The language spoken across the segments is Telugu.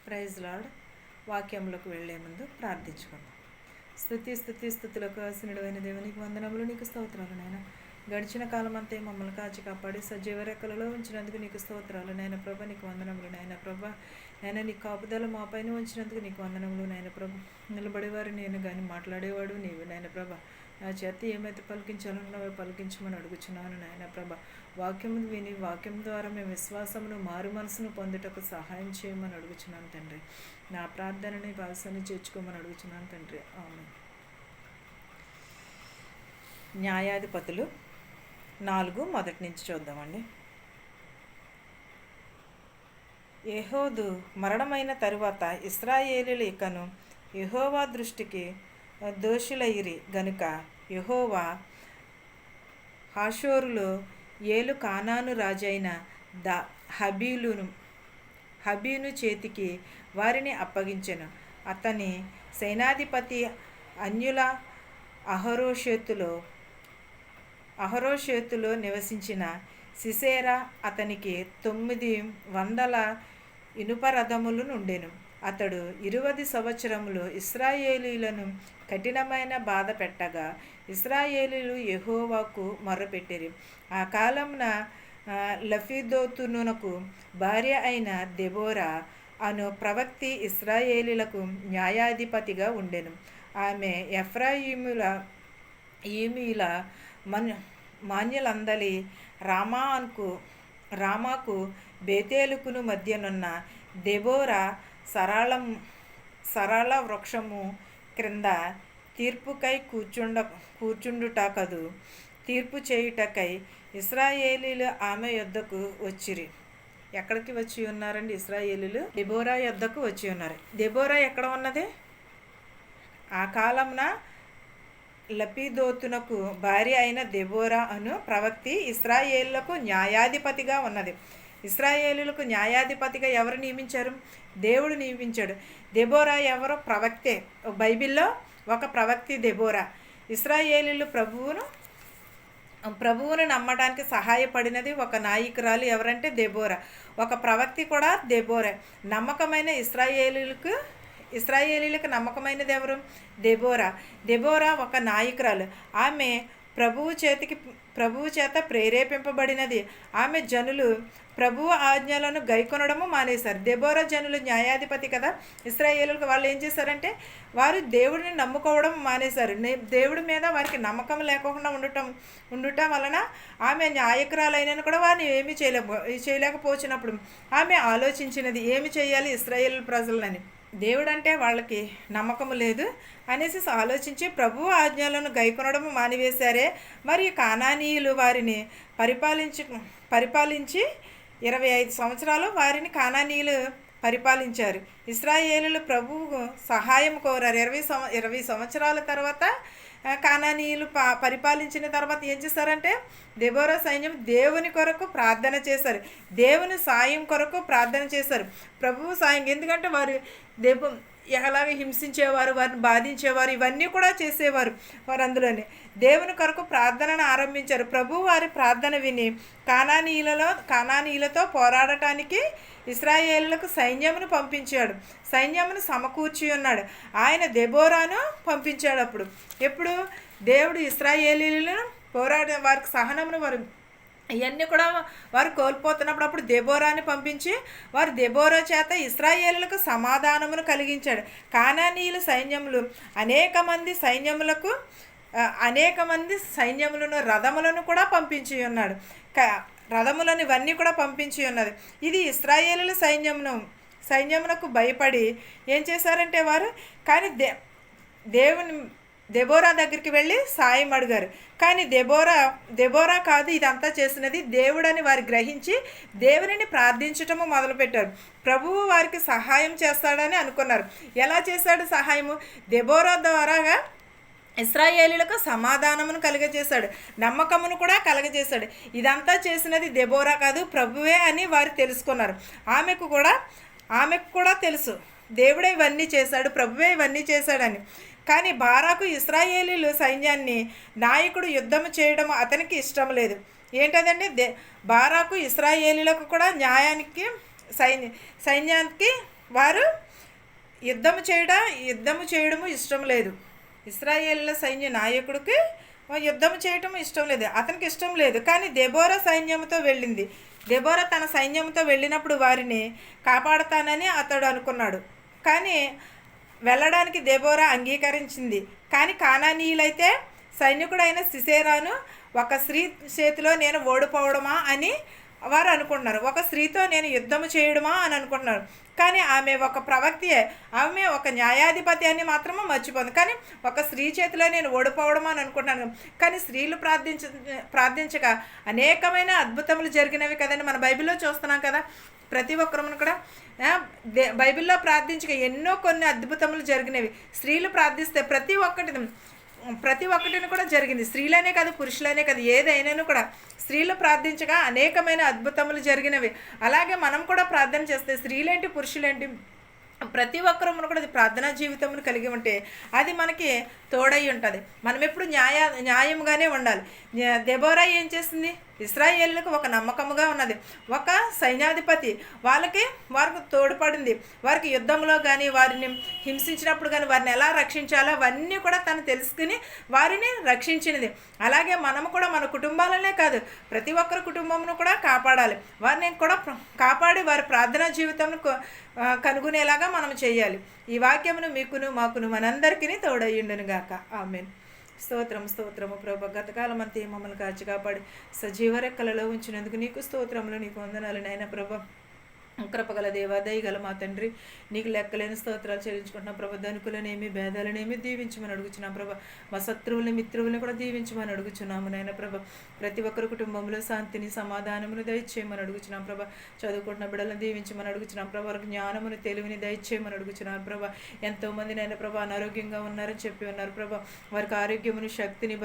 Praise lord. వాక్యంలోకి వెళ్లే ముందు ప్రార్థించుకుందాం. స్థుతులకు ఆసీనుడైన దేవునికి వందనములు, నీకు స్తోత్రాలు నాయన. గడిచిన కాలం అంతా మమ్మల్ని కాచి కాపాడి సజీవ రెక్కలలో ఉంచినందుకు నీకు స్తోత్రాలు నాయన ప్రభ. నీకు వందనములు నాయన ప్రభ. నాయన నీ కాపుదల మా పైన ఉంచినందుకు నీకు వందనములు నాయన ప్రభ. నిలబడేవారు నేను కానీ మాట్లాడేవాడు నీవు నాయన ప్రభ. నా చేత ఏమైతే పలికించాలన్నావో పలికించమని అడుగుచున్నాను నాయన ప్రభ. వాక్యం విని వాక్యం ద్వారా మేము విశ్వాసమును మారు మనసును పొందుటకు సహాయం చేయమని అడుగుచున్నాను తండ్రి. నా ప్రార్థనని భాషని చేర్చుకోమని అడుగుచున్నాను తండ్రి. ఆమేన్. న్యాయాధిపతులు 4 మొదటి నుంచి చూద్దామండి. యెహోదు మరణమైన తరువాత ఇశ్రాయేలీయులు ఇకను యెహోవా దృష్టికి దోషులైరి గనుక యెహోవా హాషోరులో ఏలు కానాను రాజైన హబీను చేతికి వారిని అప్పగించెను. అతని సేనాధిపతి అన్యుల అహరోషేతులో నివసించిన సిసేరా అతనికి 900 ఇనుప రథములు నుండెను. అతడు 20 సంవత్సరములు ఇశ్రాయేలీయులను కఠినమైన బాధ పెట్టగా ఇశ్రాయేలీయులు యెహోవాకు మొర్రపెట్టిరి. ఆ కాలమున లఫీదోతునకు భార్య అయిన దెబోరా అను ప్రవక్తి ఇశ్రాయేలీయులకు న్యాయాధిపతిగా ఉండెను. ఆమె ఎఫ్రాయిముల మాన్యులందలి రామాకు బేతేలుకును మధ్యనున్న దెబోరా సరళ వృక్షము క్రింద తీర్పుకై కూర్చుండుట కదు. తీర్పు చేయుటకై ఇశ్రాయేలీలు ఆమె యొద్దకు వచ్చిరి. ఎక్కడికి వచ్చి ఉన్నారండి ఇశ్రాయేలీలు? దెబోరా యొద్దకు వచ్చి ఉన్నారు. దెబోరా ఎక్కడ ఉన్నది? ఆ కాలమున లపీదోతునకు భార్య అయిన దెబోరా అను ప్రవక్తి ఇశ్రాయేలులకు న్యాయాధిపతిగా ఉన్నది. ఇశ్రాయేలులకు న్యాయాధిపతిగా ఎవరు నియమించారు? దేవుడు నియమించాడు. దెబోరా ఎవరో ప్రవక్తే. బైబిల్లో ఒక ప్రవక్తి దెబోరా. ఇశ్రాయేలీలు ప్రభువును నమ్మడానికి సహాయపడినది ఒక నాయకురాలు ఎవరంటే దెబోరా. ఒక ప్రవక్తి కూడా దెబోరా. నమ్మకమైన ఇశ్రాయేలీలకు నమ్మకమైనది ఎవరు? దెబోరా ఒక నాయకురాలు. ఆమె ప్రభువు చేత ప్రేరేపింపబడినది. ఆమె జనులు ప్రభువు ఆజ్ఞలను గైకొనడము మానేశారు. దెబోరా జనులు న్యాయాధిపతి కదా ఇశ్రాయేలులకు. వాళ్ళు ఏం చేశారంటే వారు దేవుడిని నమ్ముకోవడం మానేశారు. దేవుడి మీద వారికి నమ్మకం లేకుండా ఉండటం వలన ఆమె న్యాయకురాలైనను కూడా వారిని ఏమీ చేయలేకపోచినప్పుడు ఆమె ఆలోచించినది, ఏమి చేయాలి ఇశ్రాయేలు ప్రజలని. దేవుడు అంటే వాళ్ళకి నమ్మకము లేదు అనేసి ఆలోచించి ప్రభు ఆజ్ఞలను గైకొనడం మానివేశారే. మరి కానానీయులు వారిని పరిపాలించి 25 సంవత్సరాలు వారిని కానానీయులు పరిపాలించారు. ఇశ్రాయేలులు ప్రభువు సహాయం కోరారు. 20 సంవత్సరాల తర్వాత కానానీయులు పరిపాలించిన తర్వాత ఏం చేశారంటే దెబోరా సైన్యం దేవుని కొరకు ప్రార్థన చేశారు. దేవుని సాయం కొరకు ప్రార్థన చేశారు. ప్రభువు సాయం. ఎందుకంటే వారు ఎలాగే హింసించేవారు, వారిని బాధించేవారు, ఇవన్నీ కూడా చేసేవారు. వారు అందులోనే దేవుని కొరకు ప్రార్థనను ఆరంభించారు. ప్రభు వారి ప్రార్థన విని కానానీయులతో పోరాడటానికి ఇశ్రాయేలులకు సైన్యమును పంపించాడు. సైన్యమును సమకూర్చి ఉన్నాడు. ఆయన దెబోరాను పంపించాడు. ఎప్పుడు దేవుడు ఇశ్రాయేలీలను వారికి సహనమును ఇవన్నీ కూడా వారు కోల్పోతున్నప్పుడు అప్పుడు దెబోరాని పంపించి వారు దెబోరా చేత ఇశ్రాయేలులకు సమాధానమును కలిగించాడు. కానానీయుల సైన్యములు అనేక మంది సైన్యములను రథములను కూడా పంపించి ఉన్నాడు. రథములను ఇవన్నీ కూడా పంపించి ఉన్నది. ఇది ఇశ్రాయేలుల సైన్యమునకు భయపడి ఏం చేశారంటే వారు కానీ దెబోరా దగ్గరికి వెళ్ళి సాయం అడిగారు. కానీ దెబోరా కాదు ఇదంతా చేసినది దేవుడని వారు గ్రహించి దేవునిని ప్రార్థించటము మొదలుపెట్టారు. ప్రభువు వారికి సహాయం చేస్తాడని అనుకున్నారు. ఎలా చేశాడు సహాయము? దెబోరా ద్వారాగా ఇశ్రాయేలీలకు సమాధానమును కలుగజేశాడు, నమ్మకమును కూడా కలుగజేశాడు. ఇదంతా చేసినది దెబోరా కాదు ప్రభువే అని వారు తెలుసుకున్నారు. ఆమెకు కూడా తెలుసు దేవుడే ఇవన్నీ చేశాడు, ప్రభువే ఇవన్నీ చేశాడని. కానీ బారాకు ఇశ్రాయేలీలు సైన్యాన్ని నాయకుడు యుద్ధం చేయడం అతనికి ఇష్టం లేదు. ఏంటదండి? బారాకు ఇశ్రాయేలీలకు కూడా సైన్యానికి వారు యుద్ధము చేయడము ఇష్టం లేదు. ఇశ్రాయేళ్ల సైన్య నాయకుడికి యుద్ధం చేయటం ఇష్టం లేదు, అతనికి ఇష్టం లేదు. కానీ దెబోరా సైన్యంతో వెళ్ళింది. దెబోరా తన సైన్యంతో వెళ్ళినప్పుడు వారిని కాపాడుతానని అతడు అనుకున్నాడు. కానీ వెళ్ళడానికి దెబోరా అంగీకరించింది. కానీ కానానీయులైతే సైనికుడైన సిసేరాను ఒక స్త్రీ చేతిలో నేను ఓడిపోవడమా అని వారు అనుకుంటున్నారు. ఒక స్త్రీతో నేను యుద్ధము చేయడమా అని అనుకుంటున్నారు. కానీ ఆమె ఒక ప్రవక్తే, ఆమె ఒక న్యాయాధిపతి అని మాత్రమే మర్చిపోదు. కానీ ఒక స్త్రీ చేతిలో నేను ఓడిపోవడమా అని అనుకుంటున్నాను. కానీ స్త్రీలు ప్రార్థించక అనేకమైన అద్భుతములు జరిగినవి కదండి. మన బైబిల్లో చూస్తున్నాం కదా. ప్రతి ఒక్కరు కూడా బైబిల్లో ప్రార్థించక ఎన్నో కొన్ని అద్భుతములు జరిగినవి. స్త్రీలు ప్రార్థిస్తే ప్రతి ఒక్కటిని కూడా జరిగింది. స్త్రీలనే కాదు, పురుషులనే కాదు, ఏదైనాను కూడా స్త్రీలు ప్రార్థించగా అనేకమైన అద్భుతములు జరిగినవి. అలాగే మనం కూడా ప్రార్థన చేస్తే స్త్రీలేంటి పురుషులేంటి ప్రతి ఒక్కరూ కూడా ప్రార్థనా జీవితమును కలిగి ఉంటే అది మనకి తోడై ఉంటుంది. మనం ఎప్పుడు న్యాయంగానే ఉండాలి. దెబోరా ఏం చేసింది? ఇశ్రాయేలులకు ఒక నమ్మకముగా ఉన్నది, ఒక సైన్యాధిపతి. వారికి తోడ్పడింది. వారికి యుద్ధంలో కానీ, వారిని హింసించినప్పుడు కానీ వారిని ఎలా రక్షించాలో అవన్నీ కూడా తను తెలుసుకుని వారిని రక్షించినది. అలాగే మనము కూడా మన కుటుంబాలనే కాదు, ప్రతి ఒక్కరి కుటుంబమును కూడా కాపాడాలి. వారిని కూడా కాపాడి వారి ప్రార్థనా జీవితంను కనుగొనేలాగా మనం చేయాలి. ఈ వాక్యమును మీకును మాకును మనందరికీ తోడయ్యుండును గాక. ఆమేన్. స్తోత్రము ప్రభు. గతకాలం అంతా మమ్మల్ని కాచి కాపాడి సజీవ రెక్కలలో ఉంచినందుకు నీకు స్తోత్రములు, నీకు వందనాలు నాయన ప్రభు. కృపగల దేవా, దయగల మా తండ్రి, నీకు లెక్కలేని స్తోత్రాలు చెల్లించుకుంటున్నాం ప్రభు. ధనికులనేమి భేదాలనేమి దీవించమని అడుగుచున్నాం ప్రభు. మా శత్రువుల్ని మిత్రువుల్ని కూడా దీవించమని అడుగుచున్నాము నాయన ప్రభు. ప్రతి ఒక్కరి కుటుంబంలో శాంతిని సమాధానమును దయచేయమని అడుగుచున్నాం ప్రభు. చదువుకుంటున్న బిడ్డలను దీవించమని అడుగుచున్నాం ప్రభు. వారికి జ్ఞానమును తెలివిని దయచేయమని అడుగుచున్నాం ప్రభు. ఎంతోమంది నాయన ప్రభు అనారోగ్యంగా ఉన్నారని చెప్పి ఉన్నారు ప్రభు. వారికి ఆరోగ్యమును శక్తిని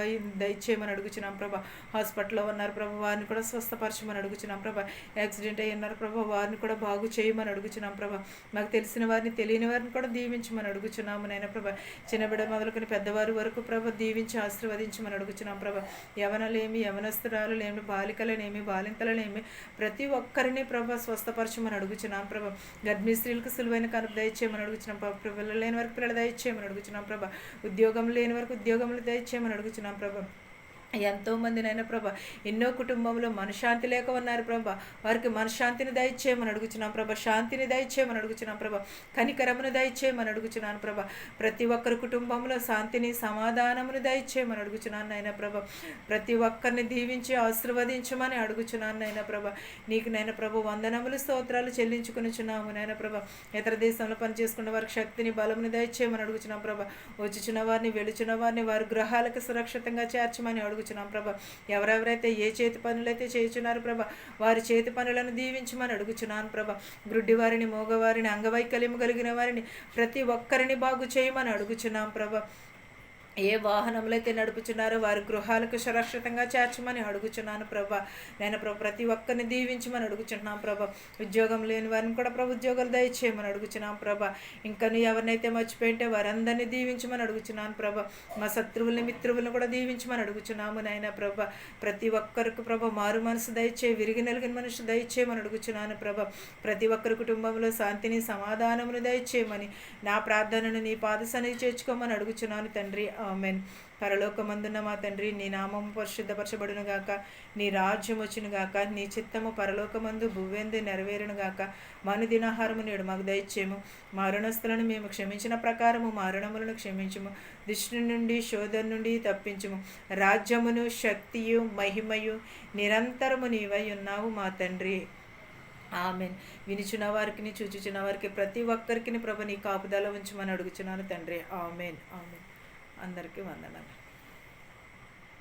దయచేయమని అడుగుచున్నాం ప్రభు. హాస్పిటల్లో ఉన్నారు ప్రభు, వారిని కూడా స్వస్థపరచమని అడుగుచున్నాం ప్రభు. యాక్సిడెంట్ అయ్యి ఉన్నారు ప్రభు, వారిని కూడా బాగు చేయమని అడుగుచున్నాం ప్రభా. మాకు తెలిసిన వారిని తెలియని వారిని కూడా దీవించమని అడుగుచున్నాము నాయన ప్రభా. చిన్నబిడ్డ మొదలుకొని పెద్దవారి వరకు ప్రభా దీవించి ఆశీర్వదించమని అడుగుచున్నాం ప్రభా. యవనలేమి, యవనస్తురాలులేమి, బాలికలనేమి, బాలింతలనేమి ప్రతి ఒక్కరిని ప్రభా స్వస్థపరచమని అడుగుచున్నాం ప్రభా. గర్భిణీ స్త్రీలకు సులువైన కనుక దయచేయమని అడుగుచున్నాం ప్రభా. పిల్లలు లేని వరకు పిల్లలు దయచేయమని అడుగుచున్నాం ప్రభా. ఉద్యోగం లేని వరకు ఉద్యోగములు దయచేయమని అడుగుచున్నాం ప్రభా. ఎంతోమంది నైనా ప్రభా ఎన్నో కుటుంబంలో మనశ్శాంతి లేక ఉన్నారు ప్రభా. వారికి మనశ్శాంతిని దయచేయమని అడుగుచున్నాం ప్రభా. శాంతిని దయచేయమని అడుగుచున్నాం ప్రభా. కనికరమును దయచేయమని అడుగుచున్నాను ప్రభా. ప్రతి ఒక్కరి కుటుంబంలో శాంతిని సమాధానమును దయచేయమని అడుగుచున్నాను నాయన ప్రభా. ప్రతి ఒక్కరిని దీవించి ఆశీర్వదించమని అడుగుచున్నాను నాయన ప్రభా. నీకు నాయన ప్రభా వందనములు స్తోత్రాలు చెల్లించుకునిచున్నాము నాయన ప్రభా. ఇతర దేశంలో పనిచేసుకున్న వారికి శక్తిని బలముని దయచేయమని అడుగుచున్నాం ప్రభా. వచ్చుచున్న వారిని వెళుచున్న వారిని వారి గృహాలకు సురక్షితంగా చేర్చమని అడుగుచున్నాం ప్రభా. ఎవరెవరైతే ఏ చేతి పనులైతే చేయుచున్నారు ప్రభా, వారి చేతి పనులను దీవించమని అడుగుచున్నాను ప్రభా. గ్రుడ్డి వారిని, మోగవారిని, అంగవైకల్యము కలిగిన వారిని ప్రతి ఒక్కరిని బాగు చేయమని అడుగుచున్నాం ప్రభా. ఏ వాహనములు అయితే నడుపుచున్నారో వారి గృహాలకు సురక్షితంగా చేర్చమని అడుగుచున్నాను ప్రభా. నేను ప్రభు ప్రతి ఒక్కరిని దీవించమని అడుగుచున్నాం ప్రభా. ఉద్యోగం లేని వారిని కూడా ప్రభు ఉద్యోగాలు దయచేయమని అడుగుచున్నాం ప్రభా. ఇంకా ఎవరినైతే మర్చిపోయింటే వారందరినీ దీవించమని అడుగుచున్నాను ప్రభా. మా శత్రువుల్ని మిత్రువులను కూడా దీవించమని అడుగుచున్నాము నాయన ప్రభా. ప్రతి ఒక్కరికి ప్రభా మారు మనసు దయచేయి, విరిగి నలిగిన మనసు దయచేయమని అడుగుచున్నాను ప్రభా. ప్రతి ఒక్కరి కుటుంబంలో శాంతిని సమాధానమును దయచేయమని నా ప్రార్థనను నీ పాద సన్నిధి చేర్చుకోమని అడుగుచున్నాను తండ్రి. ఆమేన్. పరలోకమందున్న మా తండ్రి, నీ నామము పరిశుద్ధపరచబడును గాక, నీ రాజ్యం వచ్చును గాక, నీ చిత్తము పరలోకమందు భువ్వెందు నెరవేరును గాక. మనుదినాహారము నేడు మాకు దయచేయము. మా రుణస్తులను మేము క్షమించిన ప్రకారము మా రుణములను క్షమించుము. దుష్టుని నుండి, శోధన నుండి తప్పించుము. రాజ్యమును, శక్తియు, మహిమయు నిరంతరము నీవై ఉన్నావు మా తండ్రి. ఆమెన్. వినిచున్న వారికి, చూచుచున్న వారికి ప్రతి ఒక్కరికి ప్రభు నీ కాపుదల ఉంచమని అడుగుచున్నాను తండ్రి. ఆమెన్. ఆమెన్. అందరికీ వందనాలు.